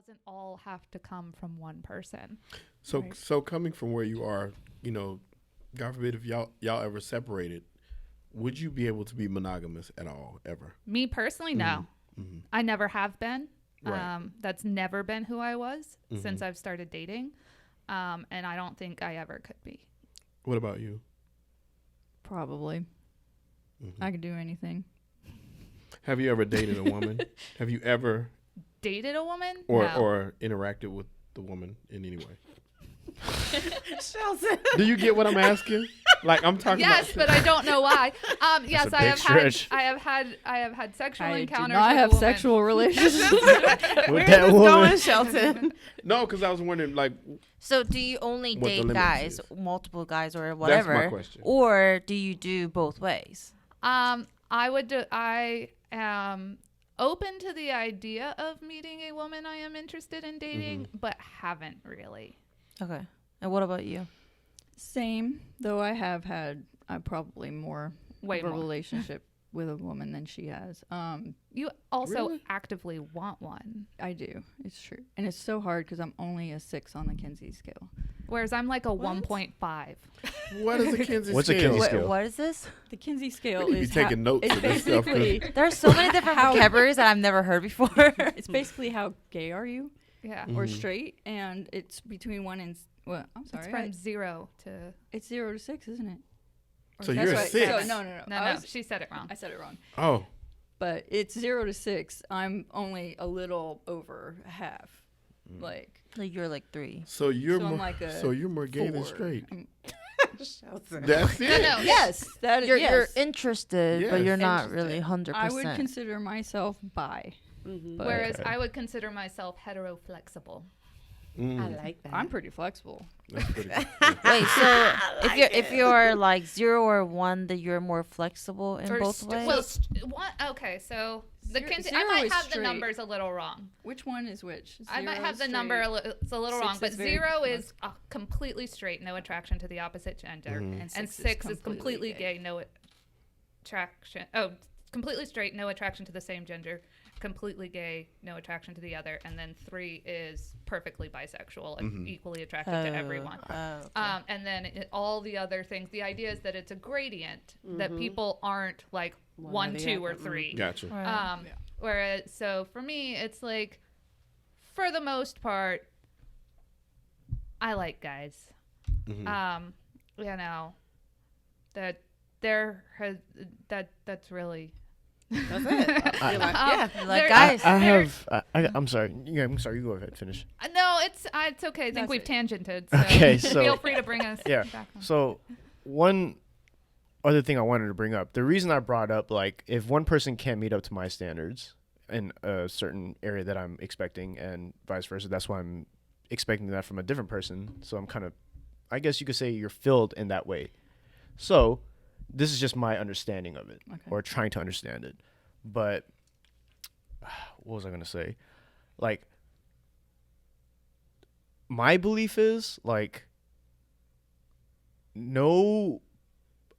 doesn't all have to come from one person. So Right. so coming from where you are, you know, God forbid if y'all ever separated, would you be able to be monogamous at all ever? Me personally, no. Mm-hmm. I never have been. Right. That's never been who I was Mm-hmm. since I've started dating. And I don't think I ever could be. What about you? Probably. Mm-hmm. I could do anything. Have you ever dated a woman? Have you ever Dated a woman? or No. or interacted with the woman in any way? Shelton. Do you get what I'm asking? Like I'm talking Yes, about. but I don't know why. Yes, a I big have stretch. I have had sexual I do encounters. not with have a woman. sexual relations. With Where's that this woman. going, Shelton? No, because I was wondering, like, So do you only What the date limits guys, is. multiple guys, or that's whatever? my question. Or do you do both ways? I am open to the idea of meeting a woman I am interested in dating, but haven't really. Okay. And what about you? Same, though I have had probably more Way of a more. relationship with a woman than she has. You also Really? actively want one, I do. It's true. And it's so hard because I'm only a 6 on the Kinsey scale. whereas I'm like a What? 1.5. What is a Kinsey What's a scale? Kinsey scale? What is this? The Kinsey scale You be is taking notes it's of this stuff, 'cause- basically There's so many different vocabularies that I've never heard before. it's basically how gay are you Yeah. or Mhm. straight, and it's between 1 and well, I'm sorry, It's from 0 to. it's 0 to 6, isn't it? So That's you're a right. 6. So, no. No, she said it wrong. I said it wrong. Oh, But it's 0 to 6. I'm only a little over half. Mm. Like Like you're like 3. so you're So I'm more like a so you're more gay than 4. straight. Shelton. That's it. No. Yes, that is. You're yes. interested, but Yes. you're not Interested. really 100%. I would consider myself bi. Mhm. But Whereas Okay. I would consider myself hetero-flexible. Mm, I like that. I'm pretty flexible. that's pretty good. Wait, so like if you're like 0 or 1, then you're more flexible in Or both st- ways? well, one. Okay, so the Zero- Kinsey, I zero might is have the straight. numbers a little wrong. Which one is which? I might 0 have the straight. number it's a little 6 wrong, but is very 0 is completely straight, no attraction to the opposite gender, Mhm. And and 6 6 is completely gay, no attraction. Oh, completely straight, no attraction to the same gender, completely gay, no attraction to the other, and then 3 is perfectly bisexual and equally attracted to everyone. Okay. And then all the other things. The idea is that it's a gradient that people aren't like One or 1, the 2, or other. 3. Gotcha. Right. Whereas, so for me, it's like, for the most part, I like guys. Mhm. You know, that's really. That's it. You're like, yeah. You like there- guys. I'm sorry. Yeah, I'm sorry. You go ahead. Finish. No, it's okay. I think That's we've it. tangented. So Okay, so- feel free to bring us Yeah. back on. So, one other thing I wanted to bring up. The reason I brought up, like, if one person can't meet up to my standards in a certain area that I'm expecting and vice versa, that's why I'm expecting that from a different person. So I'm kind of, I guess you could say you're filled in that way. So this is just my understanding of it Okay. or trying to understand it. But what was I going to say? Like, my belief is, like, no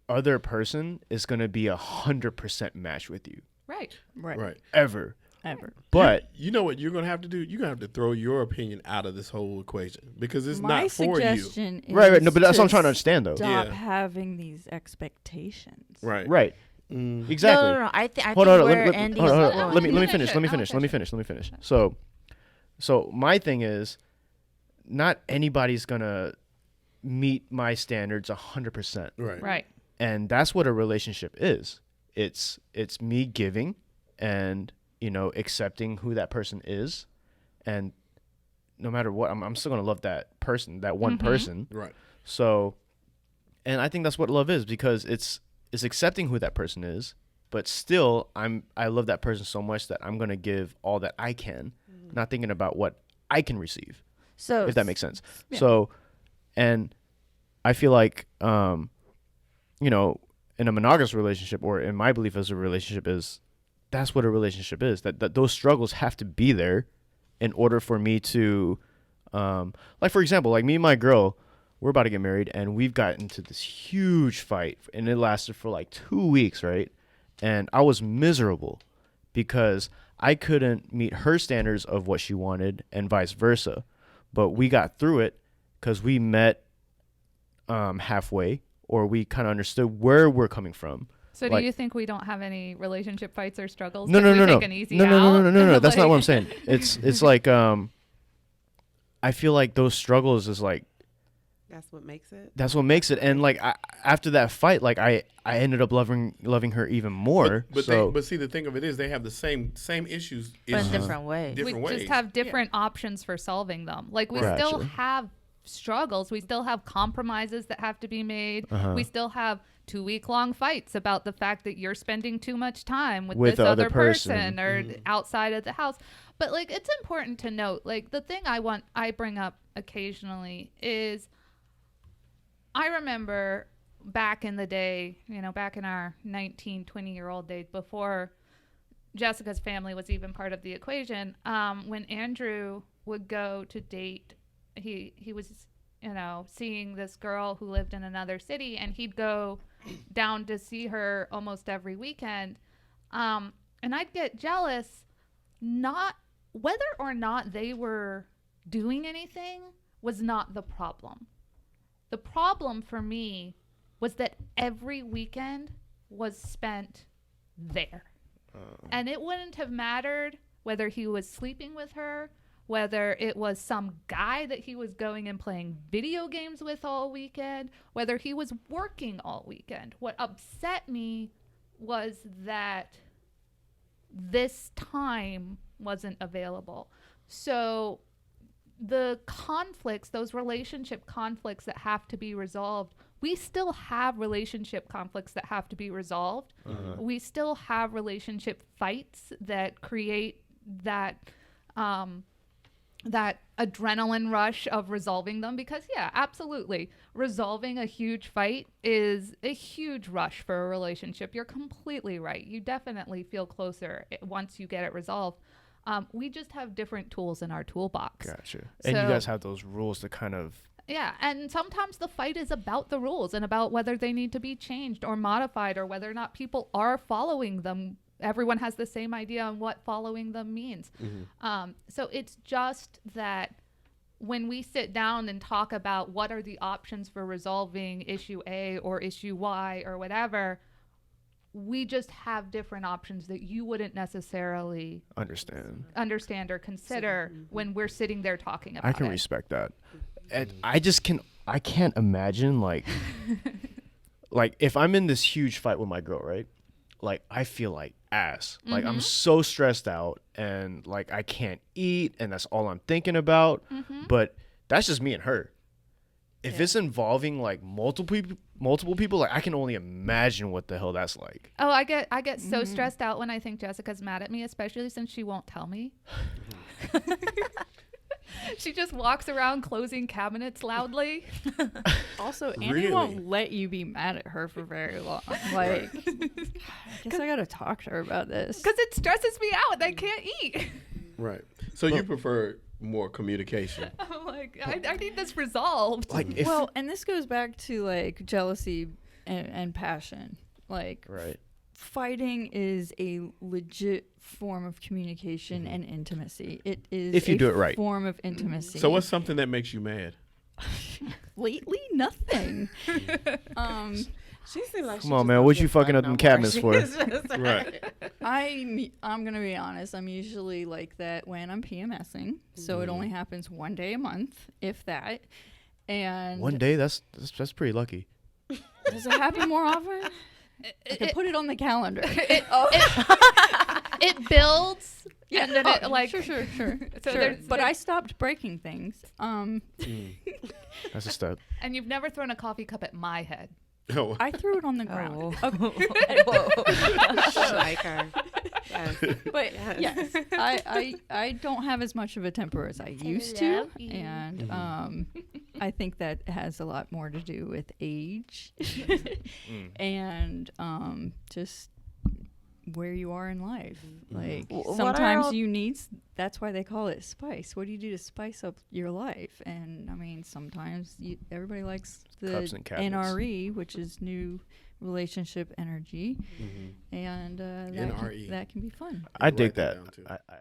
other person is going to be 100% match with you Right. Right. Right. ever. Ever. But You know what you're gonna have to do? You're gonna have to throw your opinion out of this whole equation because it's My not for you. suggestion is right. No, but that's what I'm trying to understand, though. Stop Yeah. having these expectations. Right. Right. Mm. Exactly. No. I think Hold on. where Let Andy's me going. let me Finish finish. it. Let me I'll finish. Let finish me finish. So my thing is, not anybody's gonna meet my standards 100%. Right. Right. And that's what a relationship is. It's me giving and, you know, accepting who that person is, and no matter what, I'm still gonna love that person, that one person. Right. So, and I think that's what love is, because it's accepting who that person is, but still I love that person so much that I'm gonna give all that I can, not thinking about what I can receive, So if that makes sense. Yeah. So, and I feel like, you know, in a monogamous relationship, or in my belief as a relationship, is that's what a relationship is. That those struggles have to be there in order for me to, like, for example, like me and my girl, we're about to get married, and we've got into this huge fight, and it lasted for like 2 weeks, right? And I was miserable because I couldn't meet her standards of what she wanted and vice versa. But we got through it because we met halfway, or we kind of understood where we're coming from. So Like- do you think we don't have any relationship fights or struggles? No, 'cause no, we no, no. take an easy No, no, no, no, out? no, no. That's not what I'm Like- saying. It's like I feel like those struggles is like That's what makes it. that's what makes it. And like after that fight, like I ended up loving her even more. But see, the thing of it is, they have the same issues, But in issues, different ways. different we ways. just have different options for solving them. Like we Right. still Gotcha. have struggles. We still have compromises that have to be made. We still have 2-week-long fights about the fact that you're spending too much time with With this the other other person. person or outside of the house. But like it's important to note, like the thing I bring up occasionally is I remember back in the day, back in our 19, 20-year-old days before Jessica's family was even part of the equation, when Andrew would go to date, he was, seeing this girl who lived in another city, and he'd go down to see her almost every weekend. And I'd get jealous, not whether or not they were doing anything was not the problem. The problem for me was that every weekend was spent there. And it wouldn't have mattered whether he was sleeping with her, whether it was some guy that he was going and playing video games with all weekend, whether he was working all weekend. What upset me was that this time wasn't available. So the conflicts, those relationship conflicts that have to be resolved, we still have relationship conflicts that have to be resolved. We still have relationship fights that create that that adrenaline rush of resolving them, because absolutely, resolving a huge fight is a huge rush for a relationship. You're completely right. You definitely feel closer once you get it resolved. We just have different tools in our toolbox. Gotcha. And you So- guys have those rules to kind of Yeah, and sometimes the fight is about the rules and about whether they need to be changed or modified, or whether or not people are following them. Everyone has the same idea on what following them means. So it's just that when we sit down and talk about what are the options for resolving issue A or issue Y or whatever, we just have different options that you wouldn't necessarily understand or consider when we're sitting there talking about I can it. respect that. And I can't imagine like if I'm in this huge fight with my girl, right? Like I feel like ass. Like I'm so stressed out, and like I can't eat, and that's all I'm thinking about. But that's just me and her. If it's involving like multiple people, like I can only imagine what the hell that's like. Oh, I get so stressed out when I think Jessica's mad at me, especially since she won't tell me. She just walks around closing cabinets loudly. Also, Annie Really? won't let you be mad at her for very long. Like, I guess I gotta talk to her about this. Because it stresses me out. I can't eat. Right. So you prefer more communication. I'm like, I need this resolved. Like if Well, and this goes back to like jealousy and passion. Like, right. fighting is a legit form of communication and intimacy. It is If you a do it right. form of intimacy. So what's something that makes you mad? Lately? Nothing. She seems like Come on, man. What you fucking up them cabinets for? Right. I'm gonna be honest. I'm usually like that when I'm PMSing, so it only happens one day a month, if that. And One day, that's pretty lucky. does it happen more often? I can put it on the calendar. It builds. Yeah, And then oh, it like sure. So Sure. But I stopped breaking things. That's a step. And you've never thrown a coffee cup at my head. Oh, I threw it on the ground. like her. Yes. But yes, I don't have as much of a temper as I used to, love you. and I think that has a lot more to do with age and just where you are in life. Like What are sometimes all- you need. That's why they call it spice. What do you do to spice up your life? And I mean, sometimes everybody likes the Cups and cabinets. NRE, which is new relationship energy, Mm-hmm. and NRE. that can be fun. I dig write that that. down, too. I